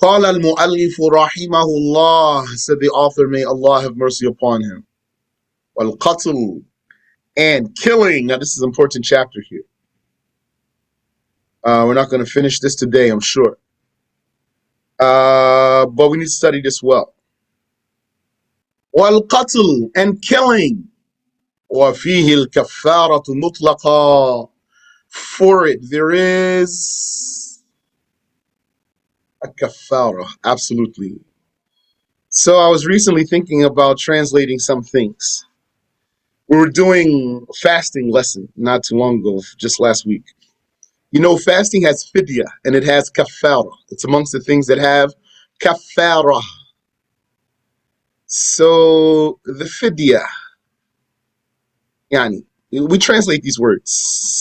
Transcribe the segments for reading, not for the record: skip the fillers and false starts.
قال المؤلف رحمه الله, said the author, may Allah have mercy upon him. والقتل, and killing. Now this is an important chapter here. We're not going to finish this today, I'm sure. But we need to study this well. والقتل, and killing. وفيه الكفارة مطلقا. For it there is a kafara, absolutely. So I was recently thinking about translating some things. We were doing a fasting lesson not too long ago, just last week. You know, fasting has fidya and it has kafara. It's amongst the things that have kafara. So the fidya, yani, we translate these words.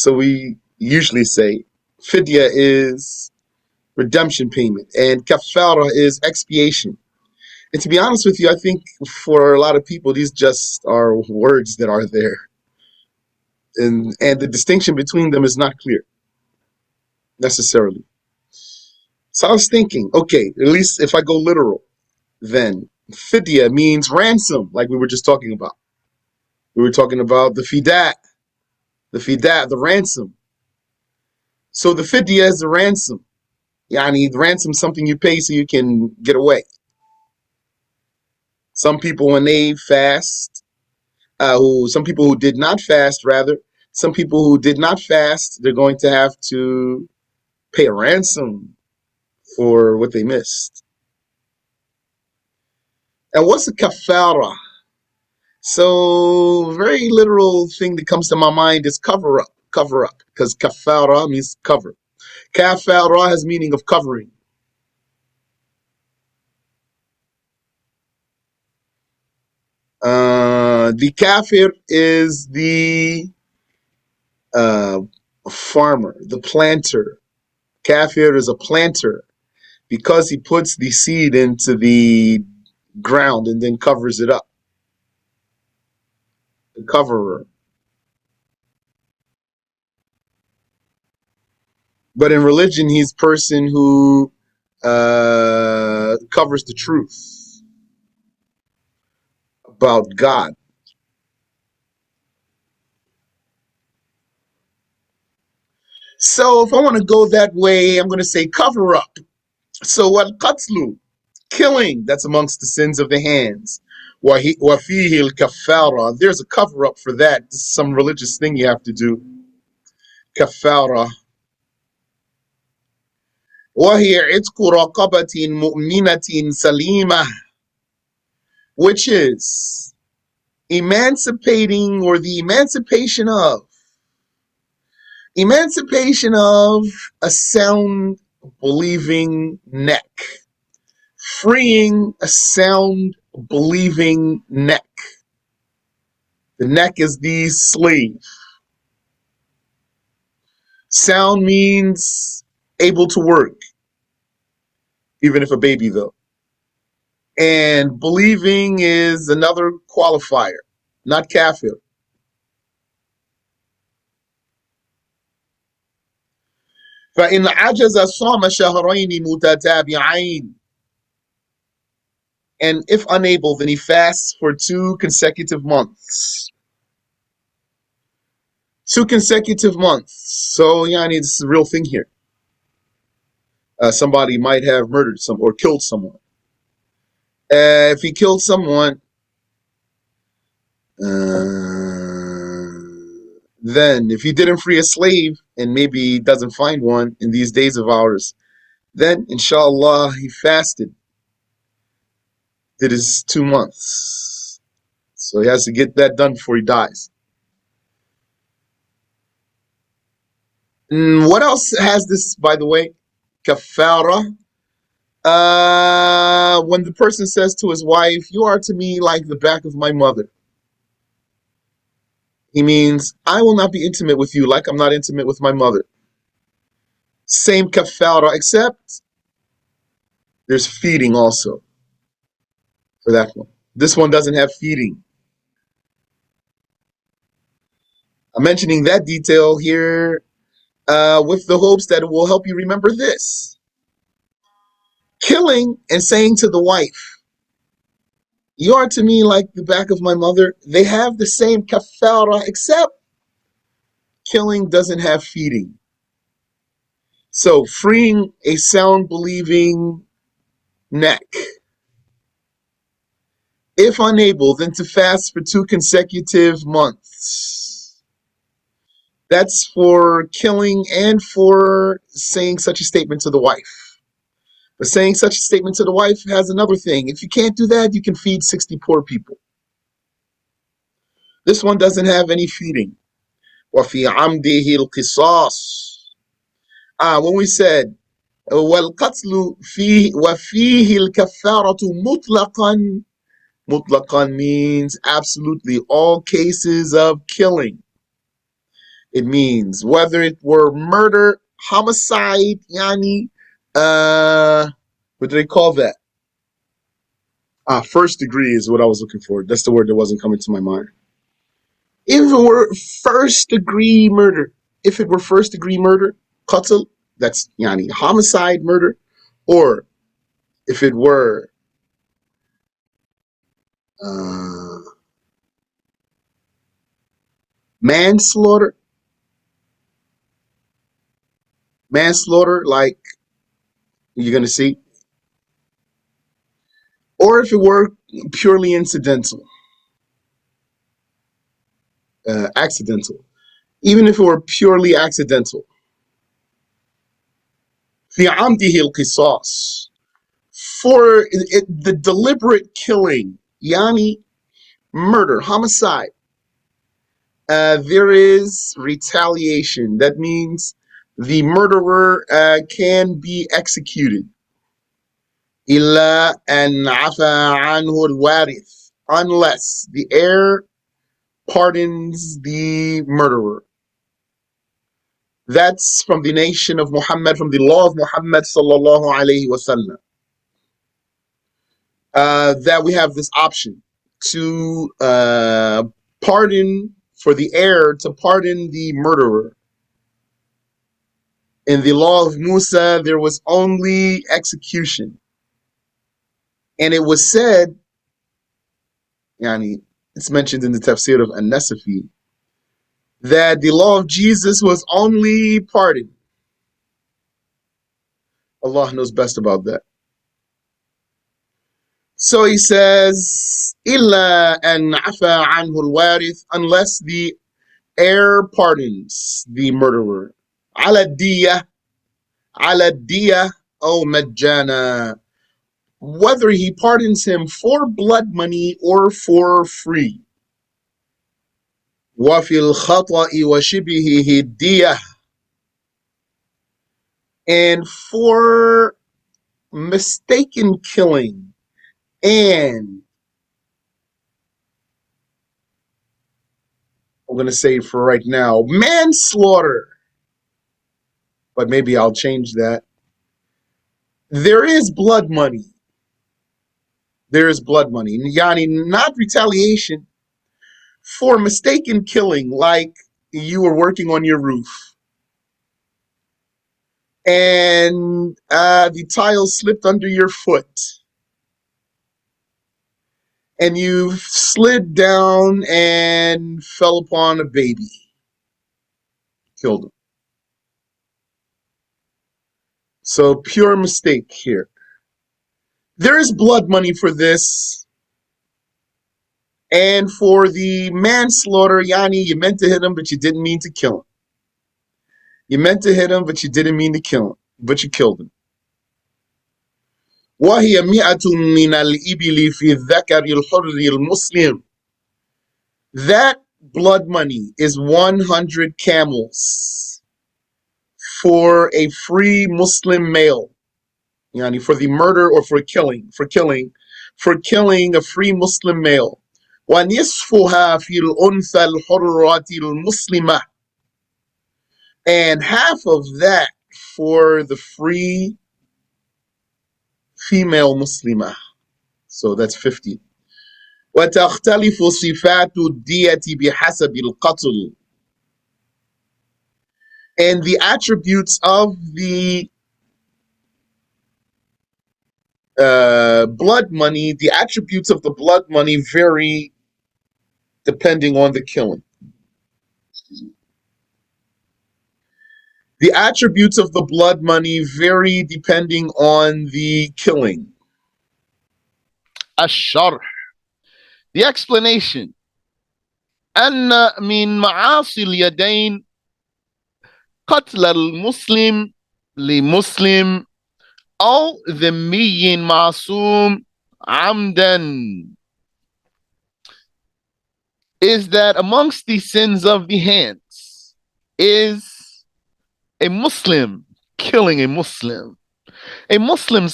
So we usually say fidya is redemption payment and kafara is expiation. And to be honest with you, I think for a lot of people, these just are words that are there. And the distinction between them is not clear necessarily. So I was thinking, okay, at least if I go literal, then fidya means ransom, like we were just talking about. We were talking about the fidat, the ransom. So the fidya is the ransom. Yani, the ransom is something you pay so you can get away. Some people, when they fast, some people who did not fast, rather, some people who did not fast, they're going to have to pay a ransom for what they missed. And what's a kafara? So, very literal thing that comes to my mind is cover up, because kafara means cover. Kafara has meaning of covering. The kafir is the farmer, the planter. Kafir is a planter because he puts the seed into the ground and then covers it up. The coverer. But in religion, he's a person who covers the truth about God. So if I want to go that way, I'm going to say cover up. So what qatlu, killing, that's amongst the sins of the hands. Wafihi al-kafara, there's a cover up for that. This is some religious thing you have to do. Kafara. وهي عتق رقبة مؤمنة سليمة, which is emancipating, or the emancipation of a sound believing neck, freeing a sound believing neck. The neck is the slave. Sound means able to work, even if a baby though. And believing is another qualifier, not kafir. فإن عجز صام شهرين متتابعين. And if unable, then he fasts for 2 consecutive months. 2 consecutive months. So, yani, this is a real thing here. Somebody might have murdered or killed someone. If he killed someone, then if he didn't free a slave, and maybe he doesn't find one in these days of ours, then inshallah he fasted. Did his 2 months. So he has to get that done before he dies. What else has this, by the way? Kafara. When the person says to his wife, "You are to me like the back of my mother," he means, I will not be intimate with you like I'm not intimate with my mother. Same kafara, except there's feeding also for that one. This one doesn't have feeding. I'm mentioning that detail here with the hopes that it will help you remember this. Killing and saying to the wife, you are to me like the back of my mother. They have the same kafara, except killing doesn't have feeding. So freeing a sound believing neck. If unable, then to fast for 2 consecutive months. That's for killing and for saying such a statement to the wife. But saying such a statement to the wife has another thing. If you can't do that, you can feed 60 poor people. This one doesn't have any feeding. وَفِي عَمْدِهِ الْقِصَاص. When we said وَالْقَتْلُ فِيهِ وَفِيهِ الْكَفَّارَةُ مُطْلَقًا. Mutlaqan means absolutely all cases of killing. It means whether it were murder, homicide, what do they call that? First degree is what I was looking for. That's the word that wasn't coming to my mind. If it were first degree murder, qatl, that's homicide, murder, or if it were manslaughter, like you're gonna see, or if it were purely incidental, accidental, even if it were purely accidental. في عمده القصاص, for the deliberate killing, murder, homicide, there is retaliation. That means the murderer can be executed. إلا أن عفى عنه الوارث, unless the heir pardons the murderer. That's from the nation of Muhammad, from the law of Muhammad sallallahu alayhi wasallam. That we have this option to pardon, for the heir to pardon the murderer. In the law of Musa, there was only execution. And it was said, it's mentioned in the tafsir of An-Nasafi, that the law of Jesus was only pardon. Allah knows best about that. So he says, إِلَّا أَنْ عَفَى عَنْهُ الْوَارِث, unless the heir pardons the murderer. عَلَى الدِّيَةِ أَوْ مَجَّانًا, whether he pardons him for blood money or for free. وَفِي الْخَطَإِ وَشِبِهِهِ الدِّيَةِ, and for mistaken killing and, I'm going to say for right now, manslaughter, but maybe I'll change that. There is blood money. There is blood money. Not retaliation. For mistaken killing, like you were working on your roof and the tile slipped under your foot and you slid down and fell upon a baby, killed him. So pure mistake here. There is blood money for this. And for the manslaughter, you meant to hit him, but you didn't mean to kill him. You meant to hit him, but you didn't mean to kill him, but you killed him. وهي 100 من الإبل في الذكر الحر المسلم. That blood money is 100 camels for a free Muslim male. For the murder or for killing a free Muslim male. ونصفها في الأنثى الحرة المسلمة, and half of that for the free female Muslimah. So that's 50. وتختلف صفات الدية بحسب القتل, and the attributes of the blood money, the attributes of the blood money vary depending on the killing. The attributes of the blood money vary depending on the killing. الشرح. The explanation. أن من معاصي اليدين قتل المسلم لمسلم أو ذمي معصوم عمدا, is that amongst the sins of the hands is a Muslim killing a Muslim's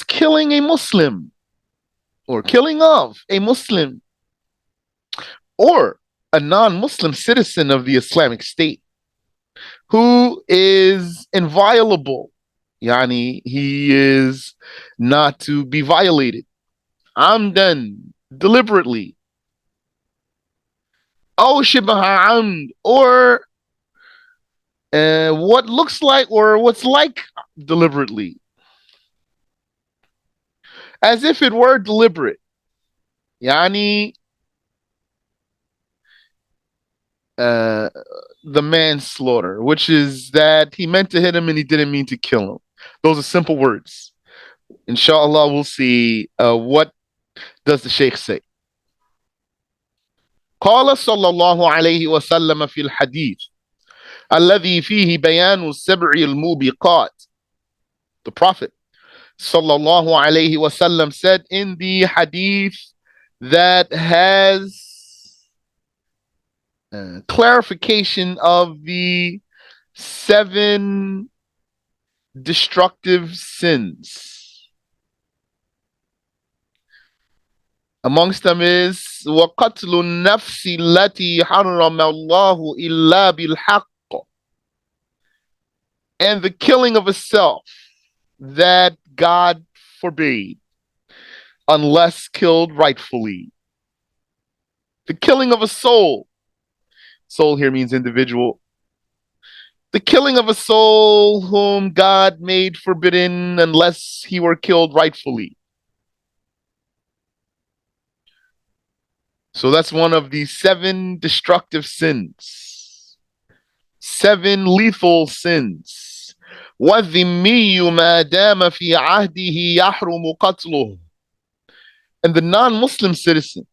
killing a Muslim, or killing of a Muslim, or a non-Muslim citizen of the Islamic State who is inviolable. Yani, he is not to be violated. Amdan, deliberately. Aw shibaha amd, or what looks like, or what's like deliberately. As if it were deliberate. Yani, the manslaughter, which is that he meant to hit him and he didn't mean to kill him. Those are simple words. Inshallah, we'll see what does the Shaykh say. قال صلى الله عليه وسلم في الحديث الذي فيه بيان السبع الموبقات. The Prophet صلى الله عليه وسلم said in the hadith that has clarification of the 7 destructive sins. Amongst them is وَقَتْلُ النَّفْسِ الَّتِي حَرَّمَ اللَّهُ إِلَّا بِالْحَقِّ, and the killing of a self that God forbade unless killed rightfully. The killing of a soul. Soul here means individual. The killing of a soul whom God made forbidden unless he were killed rightfully. So that's one of the 7 destructive sins. 7 lethal sins. وَالذِّمِّيُّ مَا دَامَ فِي عَهْدِهِ يَحْرُمُ قَتْلُهُ. And the non-Muslim citizen,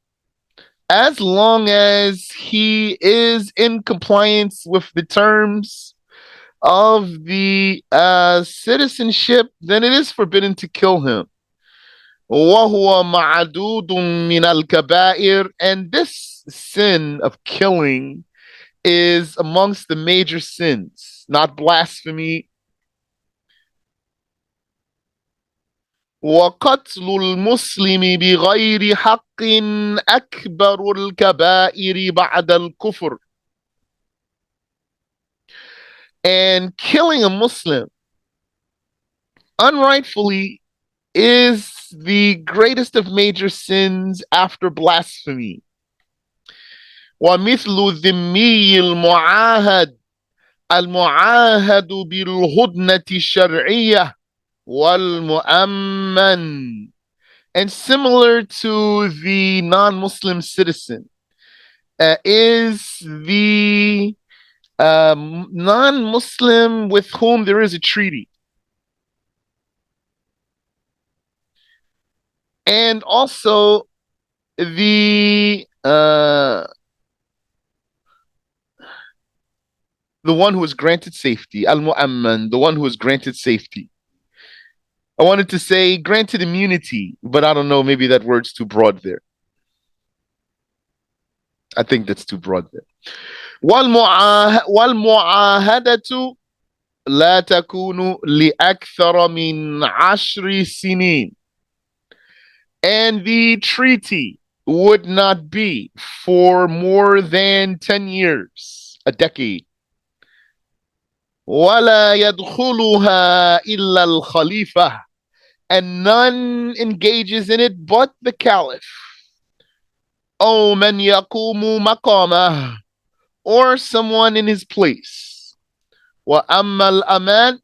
as long as he is in compliance with the terms of the citizenship, then it is forbidden to kill him. وَهُوَ مَعْدُودٌ مِنَ الْكَبَائِرِ, and this sin of killing is amongst the major sins, not blasphemy. وَقَتْلُ الْمُسْلِمِ بِغَيْرِ حَقٍّ أَكْبَرُ الْكَبَائِرِ بَعْدَ الْكُفْرِ. And killing a Muslim unrightfully is the greatest of major sins after blasphemy. وَمِثْلُ ذِمِّيِّ الْمُعَاهَدِ الْمُعَاهَدُ بِالْهُدْنَةِ الشَّرْعِيَّةِ وَالْمُؤَمَّنِ. And similar to the non-Muslim citizen is the non-Muslim with whom there is a treaty. And also the one who is granted safety, al-mu'amman, the one who is granted safety. I wanted to say granted immunity, but I don't know, maybe that word's too broad there. I think that's too broad there. وَالْمُعَاهَدَةُ لَا تَكُونُ لِأَكْثَرَ مِنْ 10 سِنِينَ. And the treaty would not be for more than 10 years, a decade. وَلَا يَدْخُلُهَا إِلَّا الْخَلِيفَةِ, and none engages in it but the caliph. أَوْ مَنْ يَقُومُ مَقَامَهُ, or someone in his place. وَأَمَّا الْأَمَانِ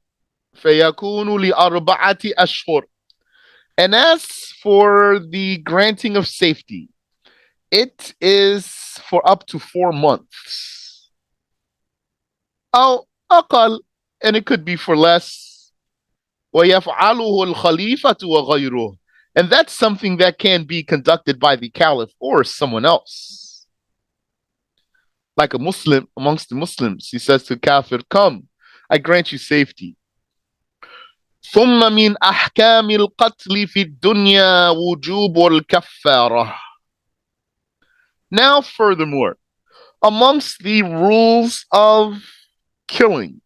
فَيَكُونُ لِأَرْبَعَةِ أَشْهُرٍ, And as for the granting of safety, it is for up to 4 months. Oh, أقل, and it could be for less. وَيَفْعَلُهُ الْخَلِيفَةُ وَغَيْرُهُ. And that's something that can be conducted by the caliph or someone else. Like a Muslim amongst the Muslims, he says to Kafir, come, I grant you safety. ثم من أحكام القتل في الدنيا وجوب الكفارة. Now, furthermore, amongst the rules of killing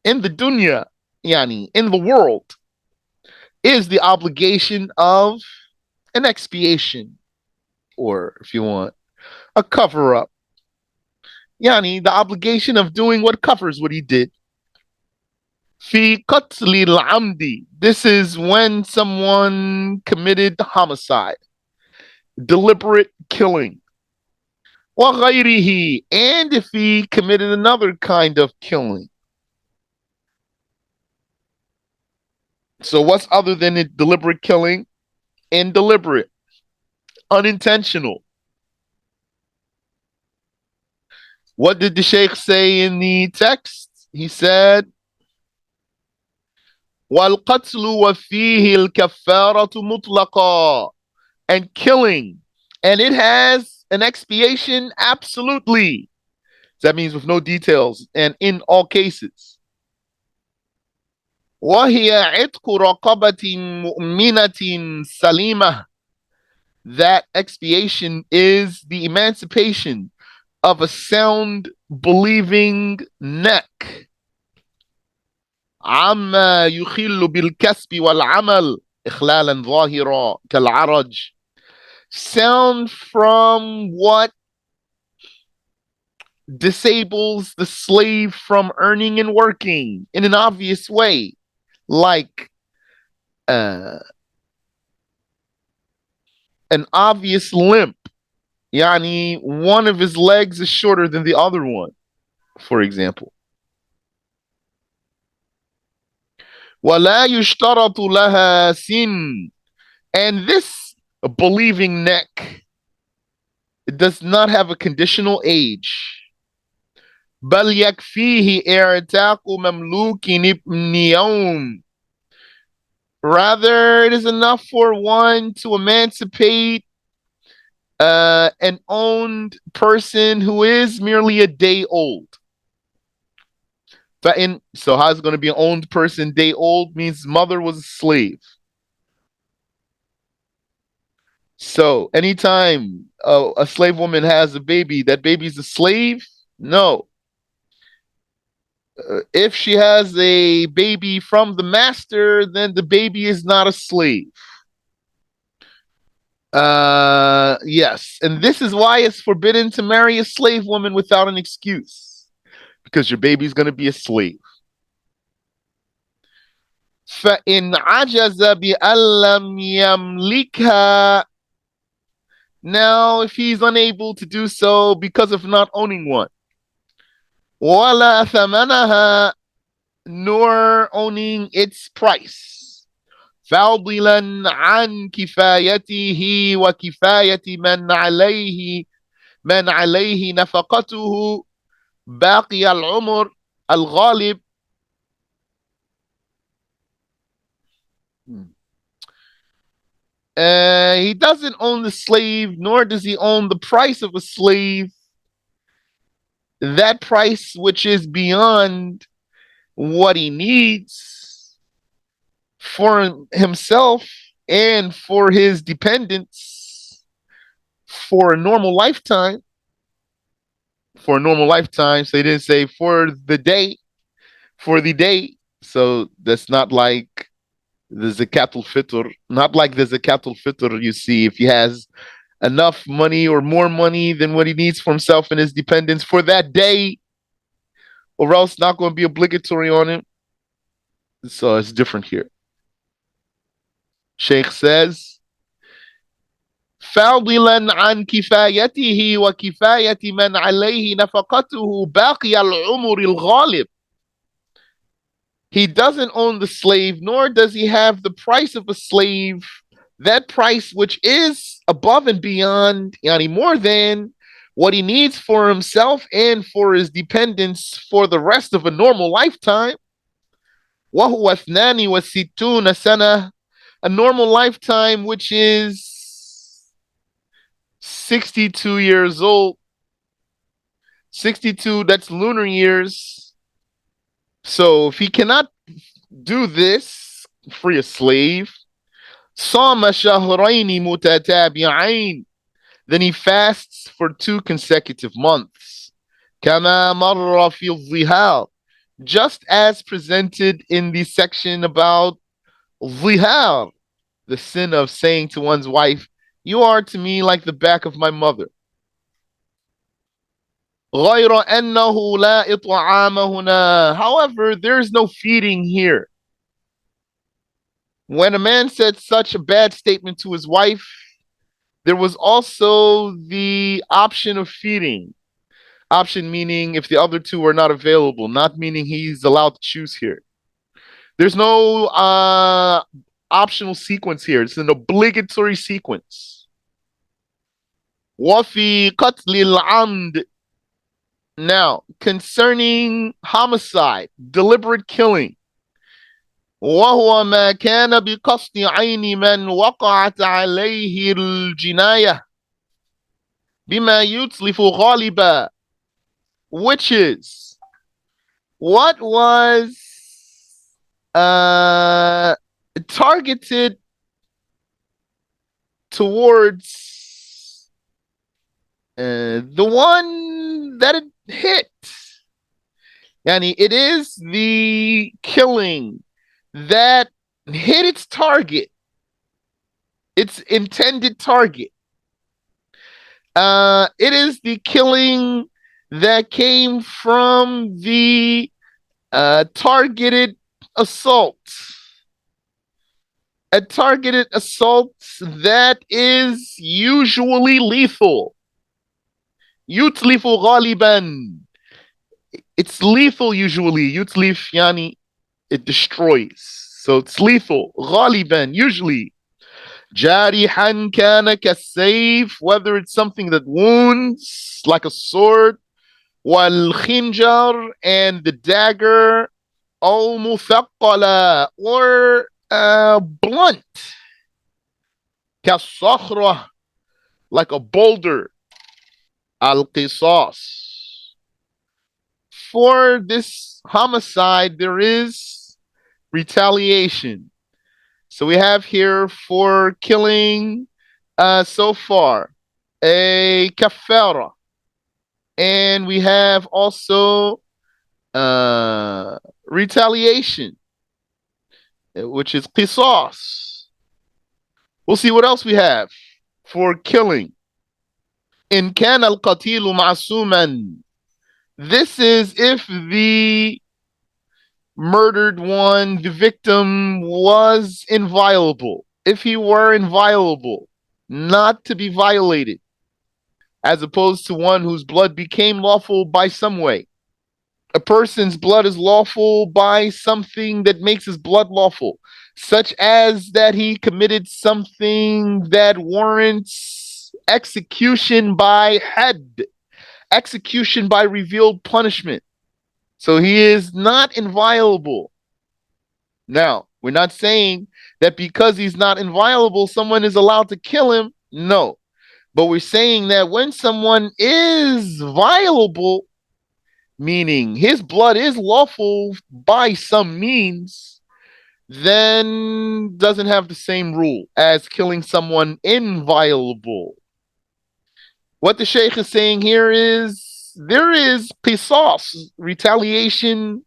in the dunya, yani in the world, is the obligation of an expiation, or if you want, a cover up. Yani the obligation of doing what covers what he did. Fi qatli al-amdi. This is when someone committed homicide, deliberate killing. Wa ghayrihi, and if he committed another kind of killing. So what's other than deliberate killing? Indeliberate, unintentional. What did the Sheikh say in the text? He said, وَالْقَتْلُ وَفِيهِ الْكَفَّارَةُ مُطْلَقًا. And killing, and it has an expiation absolutely. That means with no details and in all cases. وَهِيَ عِتْقُ رَقَبَةٍ مُؤْمِنَةٍ سَلِيمَةٍ. That expiation is the emancipation of a sound, believing neck. عَمَّا يُخِلُّ بِالْكَسْبِ وَالْعَمَلِ إِخْلَالًا ظَاهِرًا كَالْعَرَجِ. Sound from what disables the slave from earning and working in an obvious way, like an obvious limp. Yani one of his legs is shorter than the other one, for example. وَلَا يُشْتَرَطُ لَهَا سِنٌ. And this believing neck, it does not have a conditional age. بل يكفيه اعتاق مملوك ابن يوم. Rather, it is enough for one to emancipate an owned person who is merely a day old. So how's it going to be an owned person day old? Means mother was a slave. So anytime a slave woman has a baby, that baby's a slave? No. If she has a baby from the master, then the baby is not a slave. Yes. And this is why it's forbidden to marry a slave woman without an excuse, because your baby's going to be a slave. فَإِنْ عَجَزَ بِأَلَّمْ يَمْلِكْهَا. Now, if he's unable to do so because of not owning one, وَلَا ثَمَنَهَا, nor owning its price, فَاضِلًا عَنْ كِفَايَتِهِ وَكِفَايَةِ من عليه نفقته باقي العمر الغالب. He doesn't own the slave, nor does he own the price of a slave. That price which is beyond what he needs for himself and for his dependents for a normal lifetime. For a normal lifetime. So he didn't say for the day. For the day. So that's not like the Zakatul Fitr. Not like the Zakatul Fitr you see if he has enough money or more money than what he needs for himself and his dependents for that day, or else not going to be obligatory on him. So it's different here. Sheikh says, فاضلا عن كفايته وكفاية من عليه نفقته باقي العمر الغالب. He doesn't own the slave, nor does he have the price of a slave, that price which is above and beyond, yani more than what he needs for himself and for his dependents for the rest of a normal lifetime. وَهُوَ اثْنَانِ وَسِتُّونَ سَنَةً, a normal lifetime which is 62 years old. 62, that's lunar years. So if he cannot do this, free a slave, صَامَ شَهْرَيْنِ مُتَتَابِعَيْنِ, then he fasts for 2 consecutive months. كَمَا مَرَّ فِي الظِّهَارِ, just as presented in the section about zihar, the sin of saying to one's wife, you are to me like the back of my mother. غَيْرَ أَنَّهُ لَا إِطْعَامَ هُنَا, however, there is no feeding here. When a man said such a bad statement to his wife, there was also the option of feeding. Option meaning if the other two are not available, not meaning he's allowed to choose here. There's no optional sequence here. It's an obligatory sequence. وَفِي قَتْلِ الْعَمْدِ, now, concerning homicide, deliberate killing, وهو ما كان بقصد عين من وقعت عليه الجناية بما يتلف غالبا, which is what was targeted towards the one that it hit. Yani it is the killing that hit its target, its intended target. It is the killing that came from the targeted assault. A targeted assault that is usually lethal. يُتْلِفُ غَالِبًا, it's lethal usually. يُتْلِف yani it destroys. So it's lethal. غالبًا, usually. جارحًا كان كالسيف, whether it's something that wounds like a sword, والخنجر, and the dagger, أو مثقلة, or blunt, كالصخرة, like a boulder. القصاص, for this homicide there is retaliation. So we have here for killing so far a kafara, and we have also retaliation, which is qisas. We'll see what else we have for killing. In كان القتيل معصوما, this is if the murdered one, the victim, was inviolable. If he were inviolable, not to be violated, as opposed to one whose blood became lawful by some way. A person's blood is lawful by something that makes his blood lawful, such as that he committed something that warrants execution by had, execution by revealed punishment. So he is not inviolable. Now, we're not saying that because he's not inviolable, someone is allowed to kill him. No. But we're saying that when someone is violable, meaning his blood is lawful by some means, then doesn't have the same rule as killing someone inviolable. What the Shaykh is saying here is there is qisas, retaliation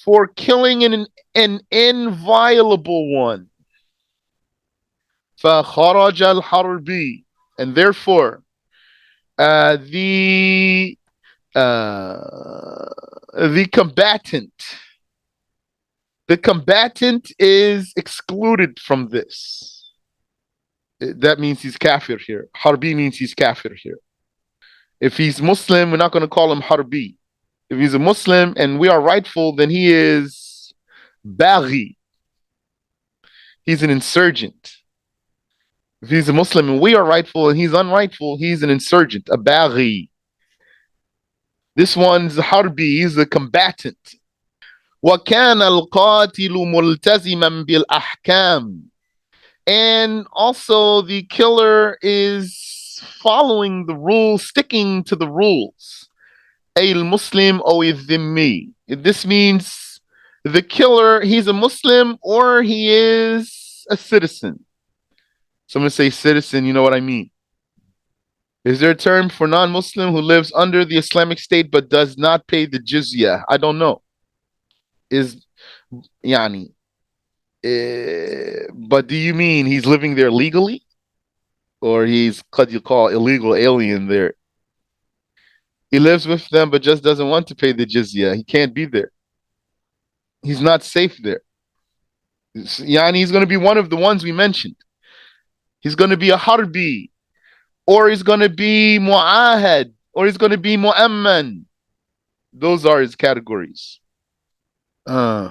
for killing an inviolable one. فَخَرَجَ الْحَرْبِي, and therefore the combatant is excluded from this. That means he's kafir here. Harbi means he's kafir here. If he's Muslim, we're not going to call him harbi. If he's a Muslim and we are rightful, then he is Baghi. He's an insurgent. If he's a Muslim and we are rightful and he's unrightful, he's an insurgent, a baghi. This one's harbi, he's a combatant. وَكَانَ الْقَاتِلُ مُلْتَزِمًا بِالْأَحْكَامِ. And also the killer is following the rules, sticking to the rules. أي الْمُسْلِمْ أو الذِّمِّي. This means the killer, he's a Muslim or he is a citizen. So I'm going to say citizen, you know what I mean. Is there a term for non-Muslim who lives under the Islamic State but does not pay the jizya? I don't know. Is yani, but do you mean he's living there legally, or he's what you call illegal alien there? He lives with them but just doesn't want to pay the jizya. He can't be there. He's not safe there. Yani, he's going to be one of the ones we mentioned. He's going to be a harbi, or he's going to be mu'ahad, or he's going to be mu'amman. Those are his categories. وَكَانَ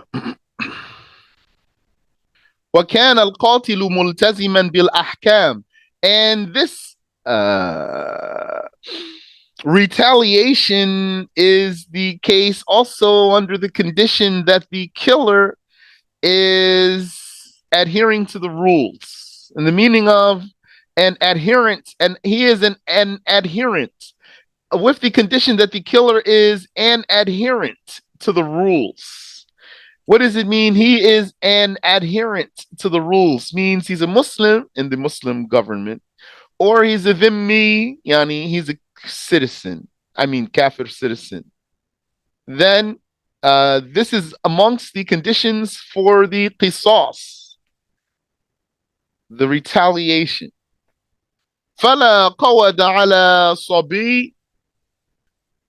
الْقَاتِلُ مُلْتَزِمًا بِالْأَحْكَامِ. And this retaliation is the case also under the condition that the killer is adhering to the rules. And the meaning of an adherent, and he is an adherent, with the condition that the killer is an adherent to the rules. What does it mean? He is an adherent to the rules. Means he's a Muslim in the Muslim government, or he's a dhimmi, yani he's a citizen. I mean, kafir citizen. Then this is amongst the conditions for the qisas, the retaliation. فلا قود على صبي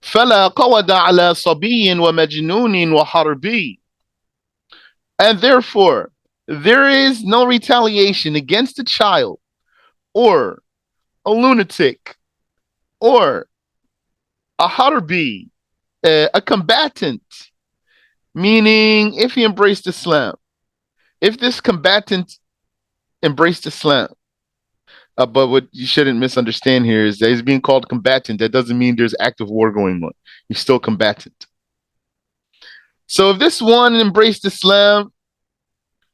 فلا قود على صبي ومجنون وحربي. And therefore, there is no retaliation against a child, or a lunatic, or a harbi, a combatant, meaning if he embraced Islam, if this combatant embraced Islam. But what you shouldn't misunderstand here is that he's being called combatant. That doesn't mean there's active war going on. He's still combatant. So if this one embraced Islam,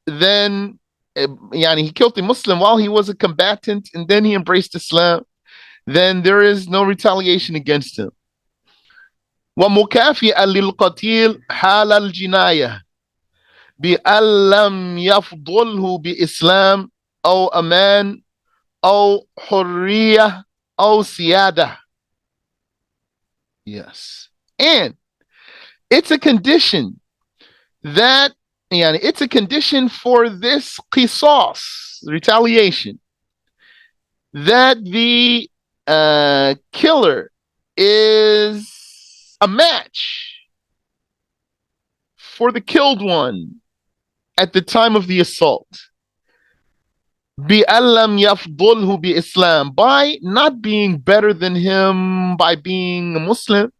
then he killed a Muslim while he was a combatant, and then he embraced Islam, then there is no retaliation against him. ومكافئا للقتيل حال الجناية بأن لم يفضله بإسلام أو أمان أو حرية أو سيادة. Yes. And it's a condition that, it's a condition for this qisas, retaliation, that the killer is a match for the killed one at the time of the assault. بِأَلَّمْ يَفْضُلْهُ بِإِسْلام, by not being better than him by being a Muslim.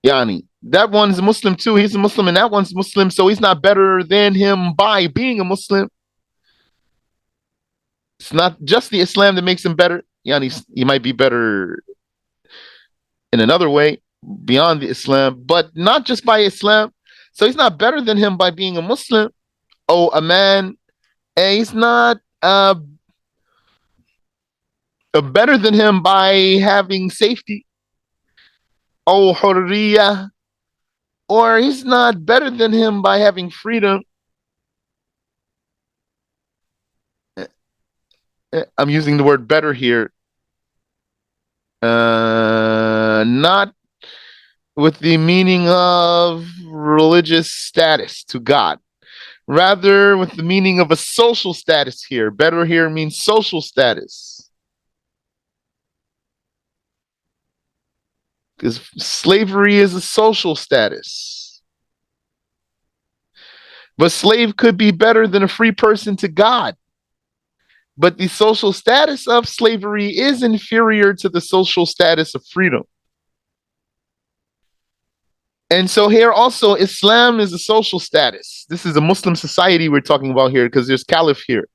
That one's a Muslim too. He's a Muslim and that one's Muslim, so he's not better than him by being a Muslim. It's not just the Islam that makes him better. He might be better in another way beyond the Islam, but not just by Islam. So he's not better than him by being a Muslim. Oh, a man, and he's not better than him by having safety. Oh, hurriya, or he's not better than him by having freedom. I'm using the word better here, not with the meaning of religious status to God, rather with the meaning of a social status here. Better here means social status, because slavery is a social status. But slave could be better than a free person to God. But the social status of slavery is inferior to the social status of freedom. And so here also, Islam is a social status. This is a Muslim society we're talking about here because there's caliph here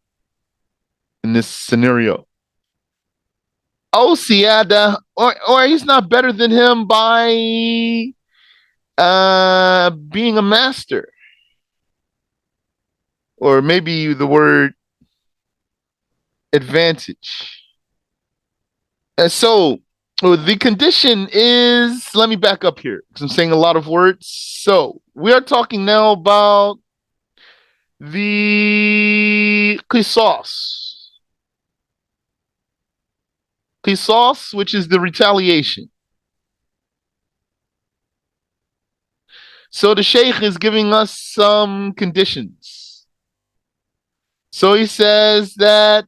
in this scenario. Oh, Siyada, or he's not better than him by being a master. Or maybe the word advantage. And so the condition is, let me back up here because I'm saying a lot of words. So we are talking now about the qisas. Qisas, which is the retaliation. So the Sheikh is giving us some conditions. So he says that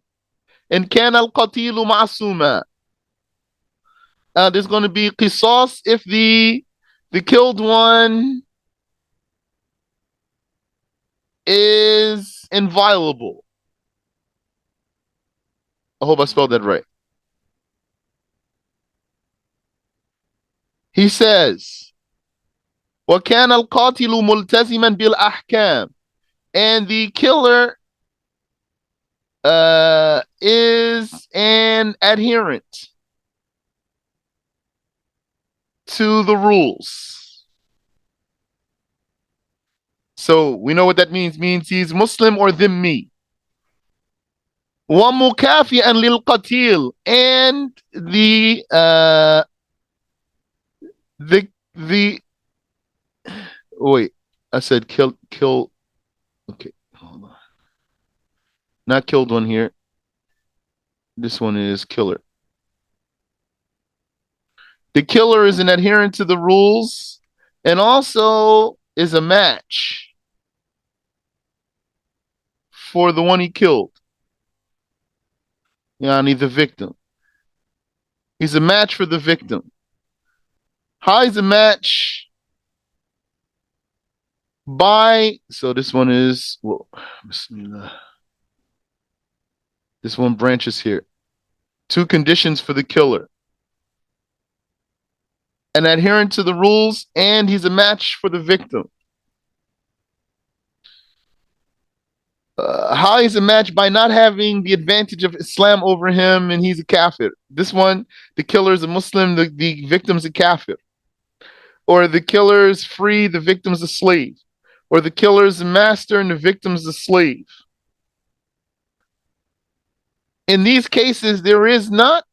in kana al-qatilu ma'suma. There's going to be qisas if the killed one is inviolable. I hope I spelled that right. He says, وَكَانَ الْقَاتِلُ مُلْتَزِمًا بِالْأَحْكَامِ. And the killer is an adherent to the rules. So we know what that means. Means he's Muslim or dhimmi. وَمُكَافِئًا لِلْقَتِيلِ. And the wait, I said kill. Okay, hold on. Not killed one here. This one is killer. The killer is an adherent to the rules and also is a match for the one he killed. Yani the victim. He's a match for the victim. How is a match? By, so this one is, well, Bismillah. This one branches here. 2 conditions for the killer. An adherent to the rules, and he's a match for the victim. How he's a match? By not having the advantage of Islam over him, and he's a kafir. This one, the killer is a Muslim, the victim's a kafir. Or the killer is free, the victim's a slave. Or the killer is a master and the victim's a slave. In these cases, there is not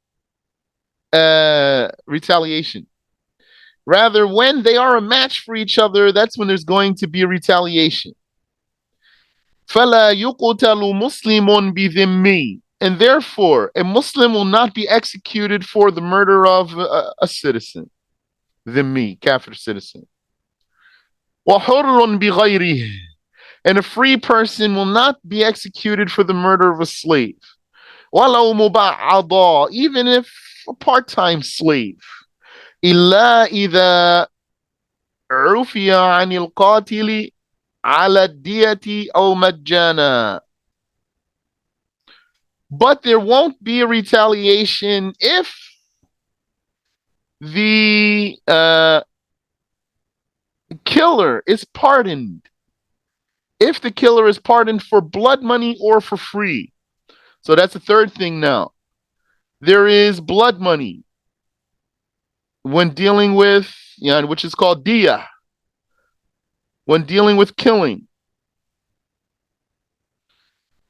retaliation. Rather, when they are a match for each other, that's when there's going to be a retaliation. فَلَا يُقْتَلُ مُسْلِمٌ بِذِمِّي. And therefore, a Muslim will not be executed for the murder of a citizen. Dhimmi, kafir citizen. وَحُرٌ بِغَيْرِهِ. And a free person will not be executed for the murder of a slave. وَلَوْ مُبَعَّضًا. Even if a part-time slave. إِلَّا إِذَا عُفِيَ عَنِ الْقَاتِلِ على الدية أو مجانا. But there won't be a retaliation if the killer is pardoned. If the killer is pardoned for blood money or for free. So that's the third thing now. There is blood money when dealing with, which is called diya. When dealing with killing.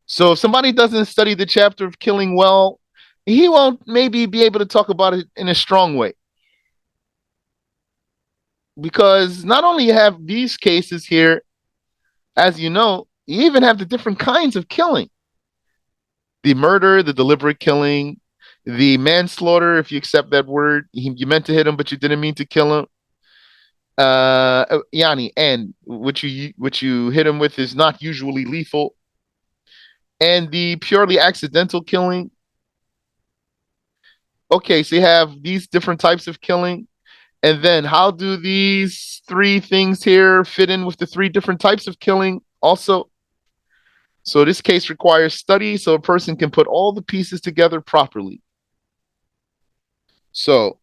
So if somebody doesn't study the chapter of killing well, he won't maybe be able to talk about it in a strong way. Because not only you have these cases here, as you know, you even have the different kinds of killing. The murder, the deliberate killing, the manslaughter, if you accept that word. You meant to hit him, but you didn't mean to kill him. And what you hit him with is not usually lethal. And the purely accidental killing. Okay, so you have these different types of killing. And then how do these 3 things here fit in with the 3 different types of killing also? So this case requires study so a person can put all the pieces together properly. So,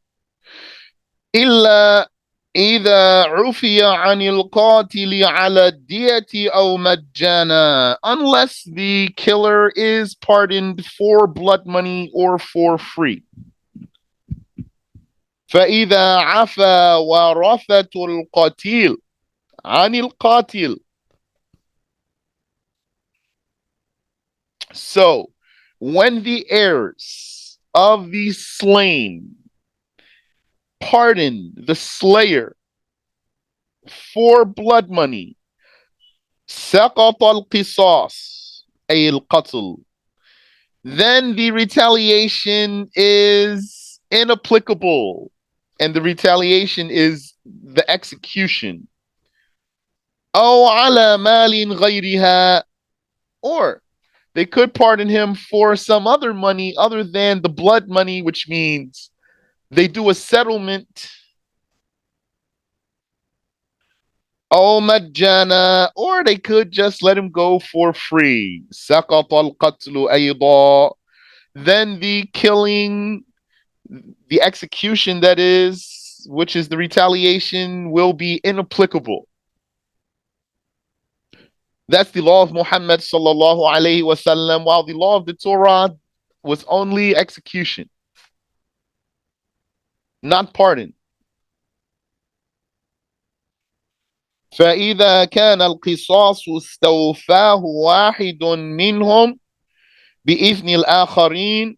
إِلَّا إذا عفي عن القاتل على الدية أو مجانا, unless the killer is pardoned for blood money or for free. فإذا عفا ورثة القتيل عن القاتل. So, when the heirs of the slain pardon the slayer for blood money, سقط القصاص أي القتل, then the retaliation is inapplicable, and the retaliation is the execution. أو على مال غيرها, or they could pardon him for some other money other than the blood money, which means they do a settlement. أو مجانا, or they could just let him go for free. سقط القتل أيضا, then the killing, the execution that is, which is the retaliation, will be inapplicable. That's the law of Muhammad sallallahu alayhi wasallam, while the law of the Torah was only execution, not pardon. فإذا كان القصاص استوفاه واحد منهم بإذن الآخرين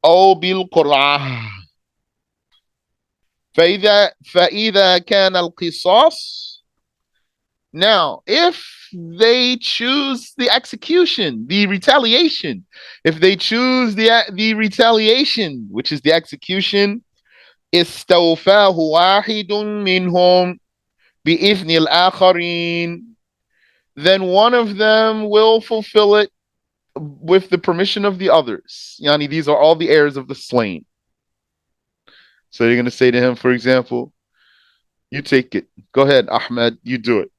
أو بالقرعة. فإذا كان القصاص. Now, if they choose the execution, the retaliation, if they choose the retaliation, which is the execution, استوفاه واحد منهم بإذن الآخرين, then one of them will fulfill it with the permission of the others. Yani, these are all the heirs of the slain. So you're going to say to him, for example, you take it. Go ahead, Ahmed, you do it.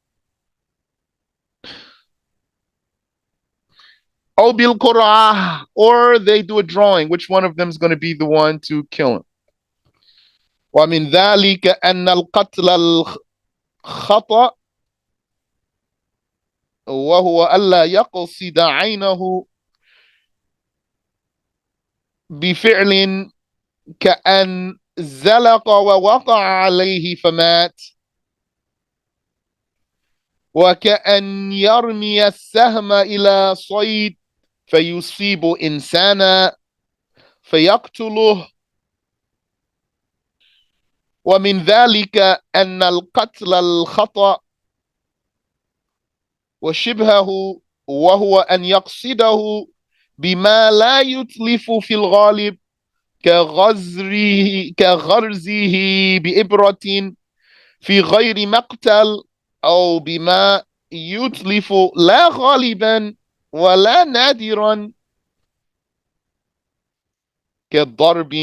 أو بالقرعة, or they do a drawing. Which one of them is going to be the one to kill him? ومن ذلك أن القتل الخطأ وهو ألا يقصد عينه بفعل كأن زلق ووقع عليه فمات, وكأن يرمي السهم إلى صيد فيصيب إنسانا فيقتله. ومن ذلك أن القتل الخطأ وشبهه وهو أن يقصده بما لا يتلف في الغالب كغرزه بإبرة في غير مقتل، أو بما يتلف لا غالبا ولا نادرا كضرب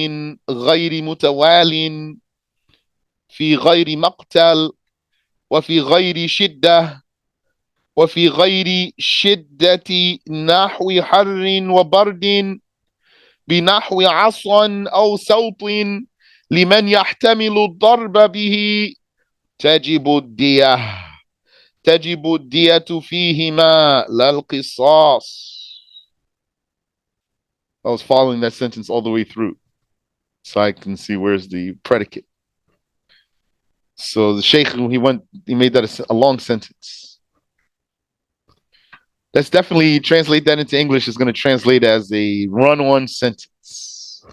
غير متوال في غير مقتل وفي غير شدة وفي غير شدة نحو حر وبرد بنحو عصا أو صوت لمن يحتمل الضرب به تجب الدية فيهما لا القصاص. I was following that sentence all the way through so I can see where's the predicate. So the Sheikh, he made that a long sentence. Let's definitely translate that into English. It's going to translate as a run-on sentence.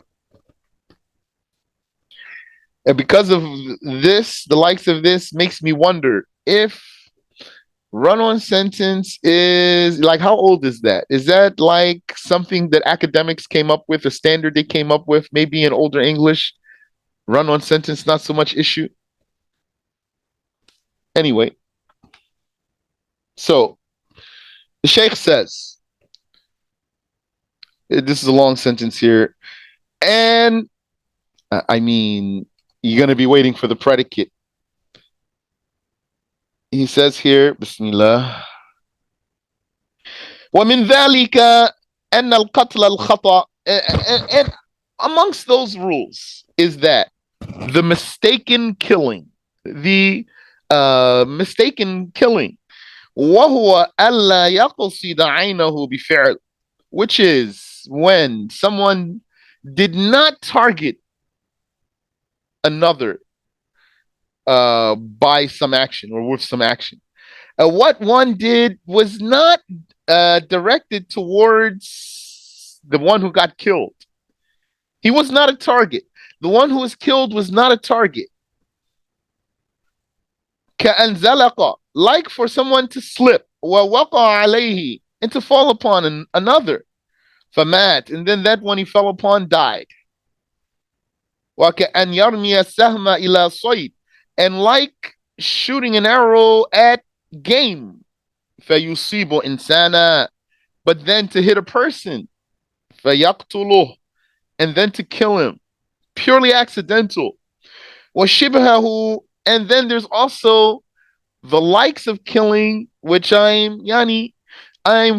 And because of this, the likes of this makes me wonder if run-on sentence is like, how old is that? Is that like something that academics came up with, a standard they came up with, maybe in older English? Run-on sentence, not so much issue. Anyway, so the Sheikh says, this is a long sentence here, and I mean, you're going to be waiting for the predicate. He says here, Bismillah, وَمِنْ ذَلِكَ أَنَّ الْقَتْلَ الْخَطَأ, and amongst those rules is that the mistaken killing, the mistaken killing. وهو ألا يقصد عينه بفعل, which is when someone did not target another by some action or with some action. What one did was not directed towards the one who got killed. He was not a target. The one who was killed was not a target. كأن زلق, like for someone to slip, ووقع عليه, and to fall upon another. فمات, and then that one he fell upon died. وكأن يرمي السهم إلى صيد, and like shooting an arrow at game. فيصيب إنسانا, but then to hit a person. فيقتله, and then to kill him. Purely accidental. وشبهه, and then there's also the likes of killing, which I'm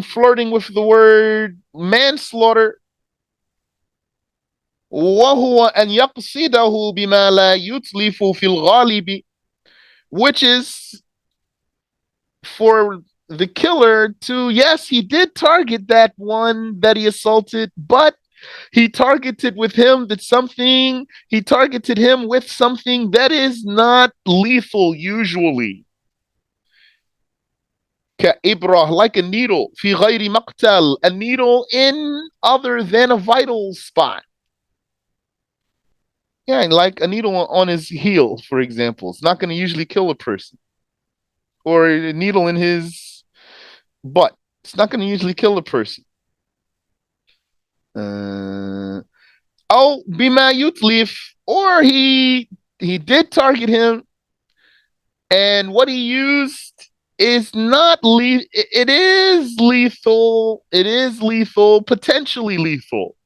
flirting with the word manslaughter. وهو أن يقصده بما لا يتلف في الغالب, which is for the killer to, yes, he did target that one that he assaulted, but he targeted him with something that is not lethal usually. كإبرة, like a needle. في غير مقتل, a needle in other than a vital spot. Yeah, like a needle on his heel, for example. It's not going to usually kill a person. Or a needle in his butt. It's not going to usually kill a person. Oh, bima yutlif, or he did target him, and what he used is not lethal. It is lethal. It is lethal, potentially lethal.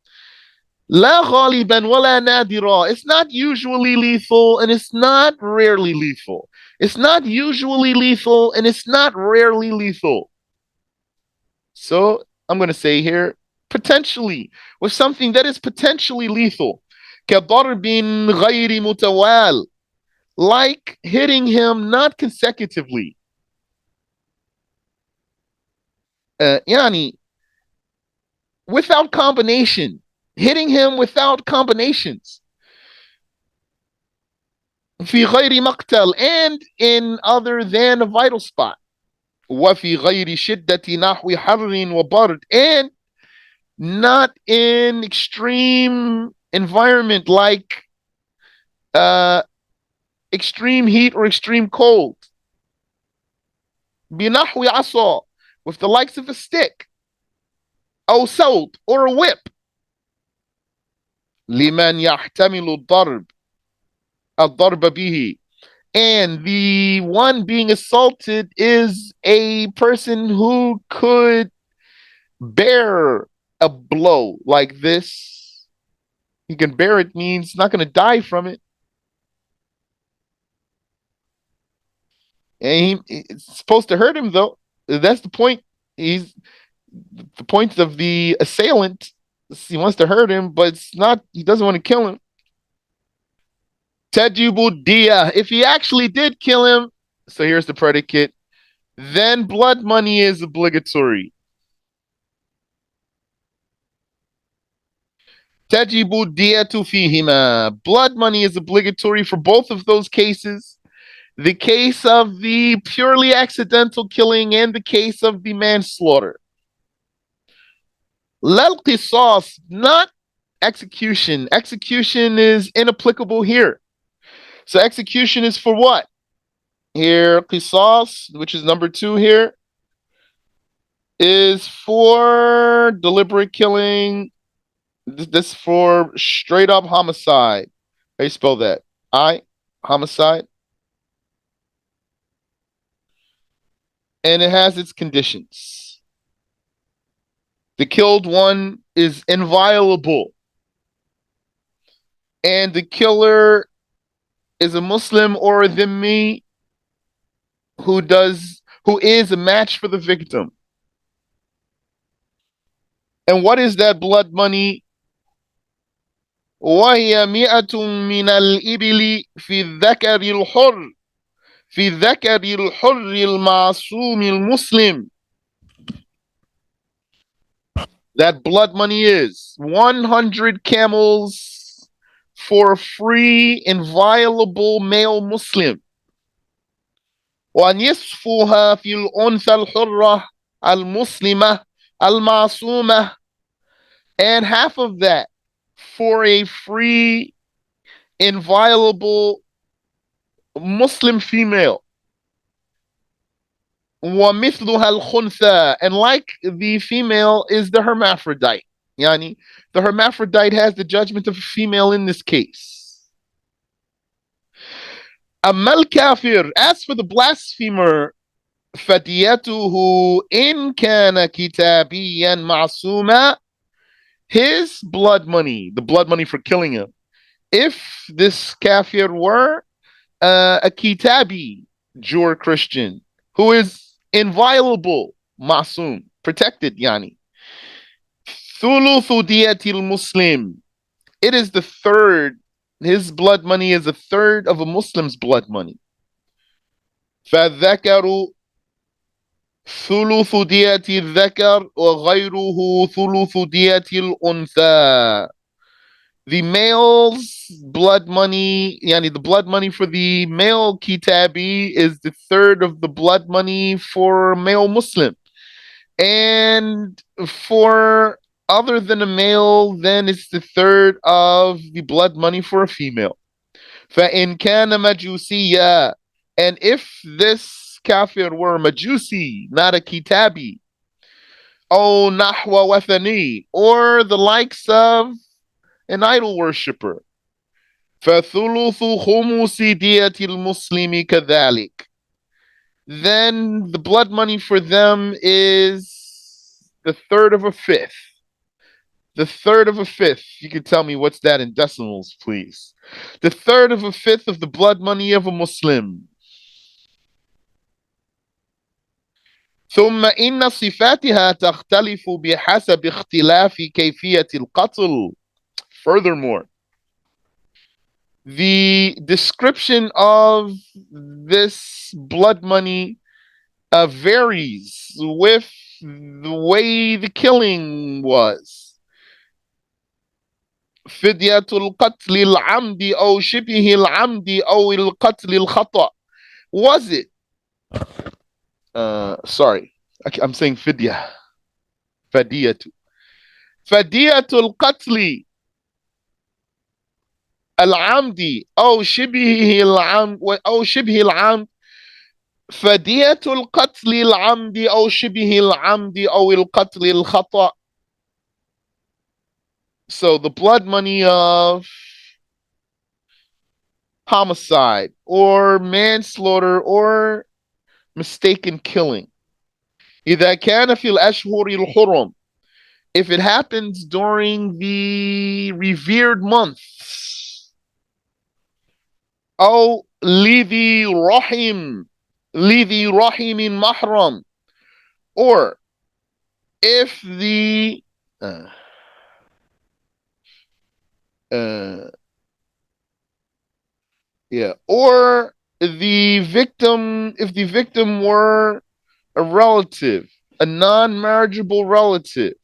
لا غالبا ولا نادرا. It's not usually lethal, and it's not rarely lethal. It's not usually lethal, and it's not rarely lethal. So I'm going to say here, potentially, with something that is potentially lethal. كضرب غير متوال, like hitting him not consecutively. يعني without combination, hitting him without combinations. في غير مقتل, and in other than a vital spot. وفي غير شدة نحو حر وبرد, and not in extreme environment like extreme heat or extreme cold. بنحو عصا, with the likes of a stick. أو صوت, or a whip. لمن يحتمل الضرب به, and the one being assaulted is a person who could bear a blow like this. He can bear it, means not going to die from it. And it's supposed to hurt him, though. That's the point. The point of the assailant. He wants to hurt him, but it's not. He doesn't want to kill him. Tajibu diya. If he actually did kill him, so here's the predicate, then blood money is obligatory. Tajibu diyatu fihima. Blood money is obligatory for both of those cases. The case of the purely accidental killing and the case of the manslaughter. Lal qisas, not execution. Execution is inapplicable here. So execution is for what? Here, qisas, which is number 2 here, is for deliberate killing. This for straight up homicide. How do you spell that? Homicide. And it has its conditions. The killed one is inviolable. And the killer is a Muslim or a dhimmi who is a match for the victim. And what is that blood money? وهي 100 من الإبل في الذكر الحر. في ذكر الحر المعصوم المسلم. That blood money is 100 camels for a free, inviolable male Muslim. ونصفها في الأنثى الحرة المسلمة المعصومة. And half of that for a free, inviolable Muslim female. ومثلها الخنثى. And like the female is the hermaphrodite. Yani, the hermaphrodite has the judgment of a female in this case. أما الكافر, as for the blasphemer, فديته إن كان كتابيا معصوما, his blood money, the blood money for killing him, if this kafir were a kitabi, Jew or Christian, who is inviolable, masum, protected, yani. Thuluthu diyatil Muslim. It is the third, his blood money is a third of a Muslim's blood money. فَالذَّكَرُ ثُلُثُ دِيَةِ الذَّكَرِ وَغَيْرُهُ ثُلُثُ دِيَةِ الْأُنثَى. The male's blood money, yani the blood money for the male kitabi is the third of the blood money for male Muslim. And for other than a male, then it's the third of the blood money for a female. فَإِنْ كَانَ مَجُوسِيًّا. And if this kafir were majusi, not a kitabi, أو نحو وثني, or the likes of an idol worshipper, فَثُلُثُ خُمُسِ دِيَةِ الْمُسْلِمِ كَذَلِكَ. Then the blood money for them is the third of a fifth. The third of a fifth. You can tell me what's that in decimals, please. The third of a fifth of the blood money of a Muslim. ثم إن صفاتها تختلف بحسب اختلاف كيفية القتل. Furthermore, the description of this blood money varies with the way the killing was. فدية القتل العمد أو شبه العمد أو القتل الخطأ. Was it? Sorry, I'm saying fidya. فدية. فدية القتل العمد أو شبه العمد أو شبه العمد. فدية القتل العمد أو شبه العمد أو القتل الخطأ. So the blood money of homicide or manslaughter or mistaken killing. إذا كان في الأشهر الحرم. If it happens during the revered months. أو لذي رحم. لذي رحم محرم. Or if the or the victim, if the victim were a relative, a non-marriageable relative.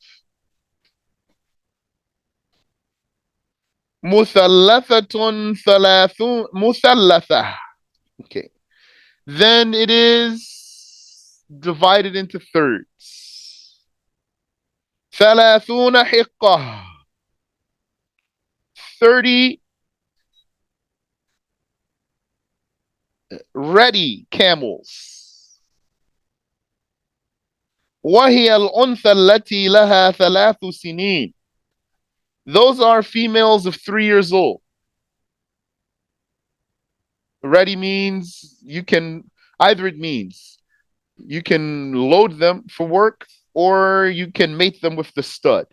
مثلثة ثلاثون مثلثة. Okay. Then it is divided into thirds. ثلاثون حقة. 30 ready camels. وهي الأنثى التي لها 3 سنين. Those are females of 3 years old. Ready means you can, either it means you can load them for work or you can mate them with the stud.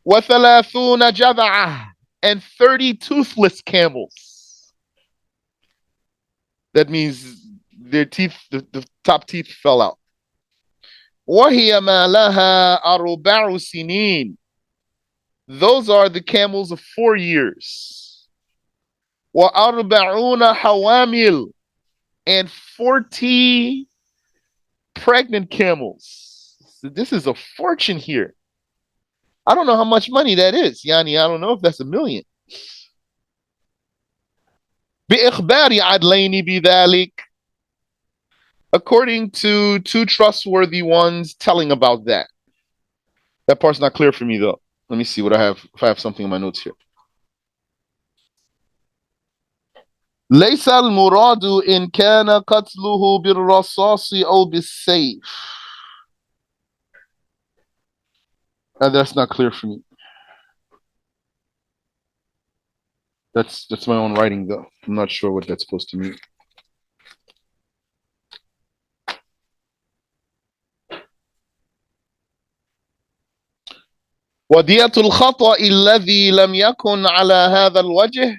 وثلاثون جذعة. And 30 toothless camels. That means their teeth, the top teeth fell out. وهي ما لها 4 سنين. Those are the camels of 4 years. وأربعون حوامل, and 40 pregnant camels. So this is a fortune here. I don't know how much money that is. Yani, I don't know if that's a million. بإخبار عدلين بذلك, according to two trustworthy ones telling about that. That part's not clear for me though. Let me see what I have, if I have something in my notes here. ليس المراد إن كان قتله بالرصاص أو بالسيف. That's not clear for me. That's my own writing though. I'm not sure what that's supposed to mean. ودية الخطأ الذي لم يكن على هذا الوجه.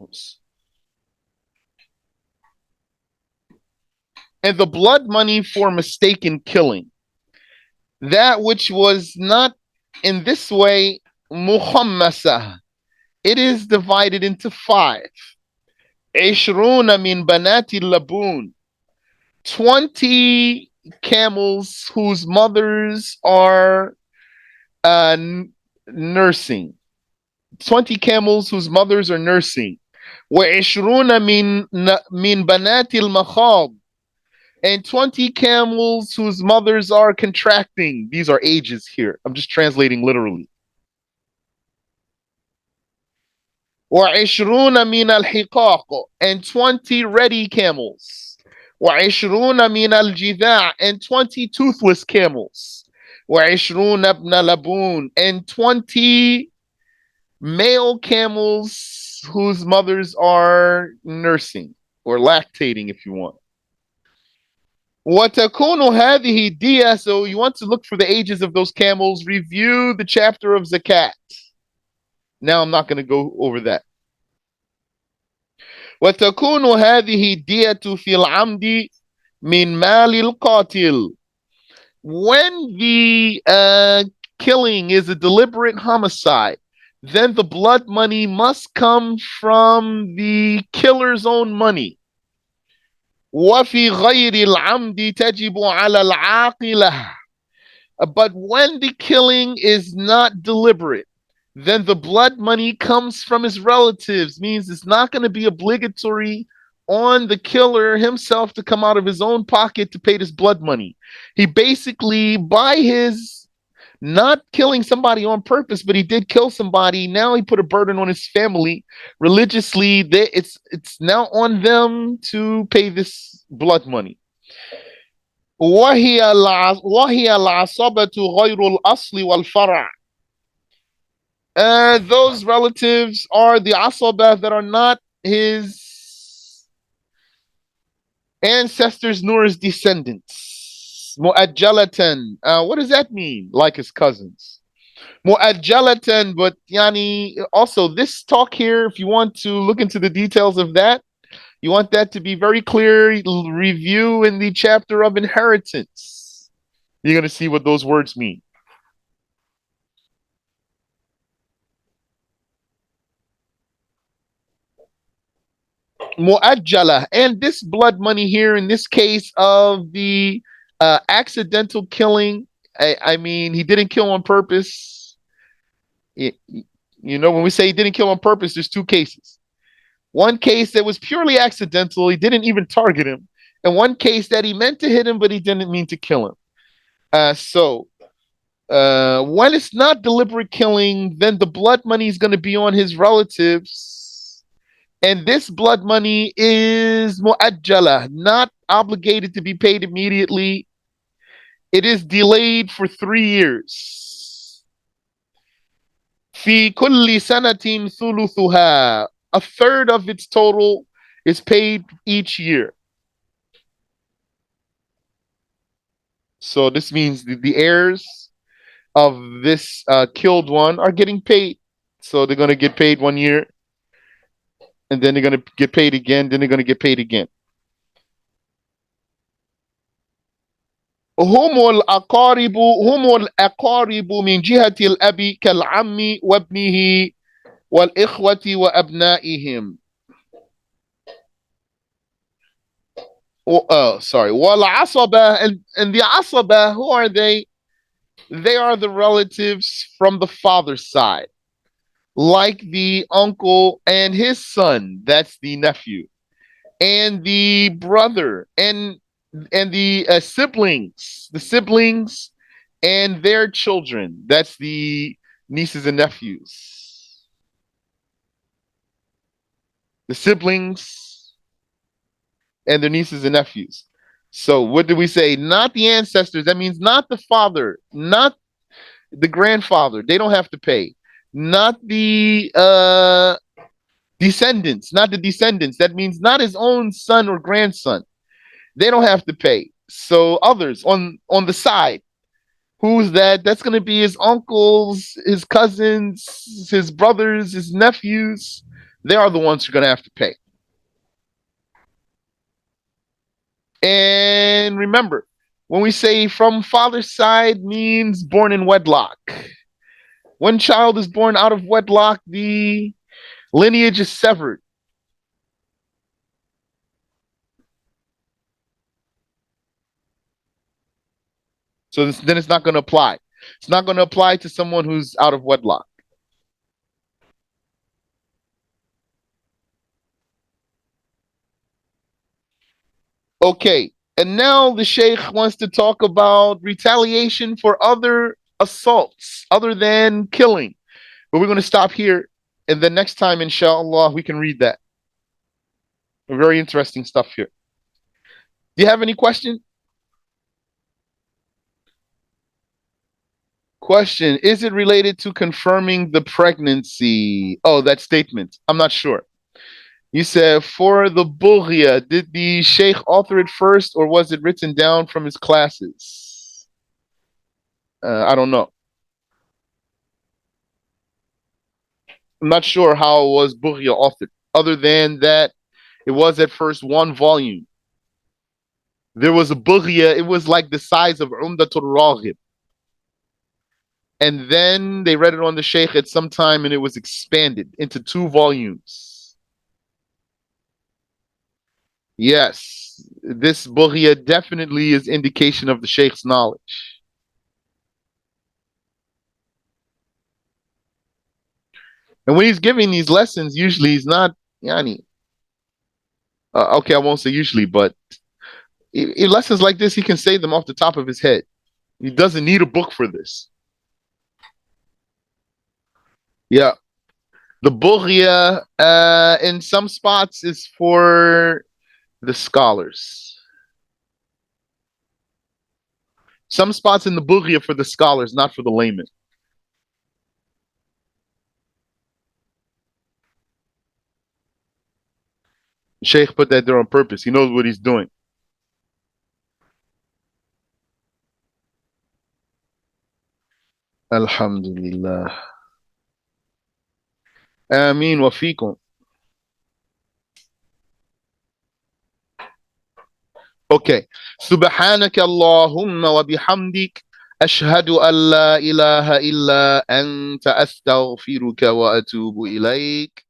Oops. And the blood money for mistaken killing, that which was not in this way, مخمسة, it is divided into 5. 20 من بنات اللبون, 20 camels whose mothers are nursing. 20 camels whose mothers are nursing. وعشرون من بنات المخاض, and 20 camels whose mothers are contracting. These are ages here. I'm just translating literally. وعشرون من الحقاق, and 20 ready camels. وعشرون من الجذاع, and 20 toothless camels. وعشرون ابن لبون, and 20 male camels whose mothers are nursing or lactating, if you want. وتكون هذه الدية, so you want to look for the ages of those camels. Review the chapter of zakat. Now I'm not going to go over that. وتكون هذه الدية في العمد من مال القاتل. When the killing is a deliberate homicide, then the blood money must come from the killer's own money. وفي غير العمد تجب على العاقلة. But when the killing is not deliberate, then the blood money comes from his relatives, means it's not going to be obligatory on the killer himself to come out of his own pocket to pay this blood money. He basically, by his not killing somebody on purpose, but he did kill somebody, now he put a burden on his family. Religiously, it's now on them to pay this blood money. وهي العصبة غير الأصل والفرع. Those relatives are the asaba that are not his ancestors nor his descendants. Mu'ajjalatan. What does that mean? Like his cousins. Mu'ajjalatan, but yani, also this talk here, if you want to look into the details of that, you want that to be very clear, review in the chapter of inheritance. You're going to see what those words mean. Mu'ajjala, and this blood money here in this case of the accidental killing, I mean, he didn't kill on purpose. You know, when we say he didn't kill on purpose, there's 2 cases. One case that was purely accidental, he didn't even target him, and one case that he meant to hit him, but he didn't mean to kill him. So when it's not deliberate killing, then the blood money is going to be on his relatives. And this blood money is mu'ajjala, not obligated to be paid immediately. It is delayed for 3 years. في كل سنة ثلثها. A third of its total is paid each year. So this means the heirs of this killed one are getting paid. So they're going to get paid 1 year, and then they're going to get paid again, then they're going to get paid again. هم الأقارب من جهة الأب كالعم وابنه والإخوة وأبنائهم. Wal asaba, and the asaba, who are they? They are the relatives from the father's side, like the uncle and his son, that's the nephew, and the brother, and the siblings and their children, that's the nieces and nephews. The siblings and their nieces and nephews. So what do we say? Not the ancestors. That means not the father, not the grandfather. They don't have to pay. Not the descendants, not the descendants. That means not his own son or grandson. They don't have to pay. So others on the side. Who's that? That's going to be his uncles, his cousins, his brothers, his nephews. They are the ones who are going to have to pay. And remember, when we say from father's side means born in wedlock. When child is born out of wedlock, the lineage is severed. So then it's not going to apply. It's not going to apply to someone who's out of wedlock. Okay, and now the Sheikh wants to talk about retaliation for other assaults other than killing. But we're going to stop here, and then next time, inshallah, we can read that. Very interesting stuff here. Do you have any question? Question, is it related to confirming the pregnancy? Oh, that statement. I'm not sure. You said, for the Bughya, did the Sheikh author it first or was it written down from his classes? I don't know. I'm not sure how it was Bughya authored, other than that it was at first one volume. There was a Bughya, it was like the size of Umdatul Raghib. And then they read it on the Sheikh at some time and it was expanded into 2 volumes. Yes, this Bughya definitely is indication of the Sheikh's knowledge. And when he's giving these lessons, usually he's not, yani, okay, I won't say usually, but in lessons like this, he can say them off the top of his head. He doesn't need a book for this. Yeah. The Bughya in some spots is for the scholars. Some spots in the Bughya for the scholars, not for the layman. Sheikh put that there on purpose. He knows what he's doing. Alhamdulillah. Ameen wa fikum. Okay. Subhanaka Allahumma wa bihamdik. أشهد أن لا إله إلا أنت أستغفرك وأتوب إليك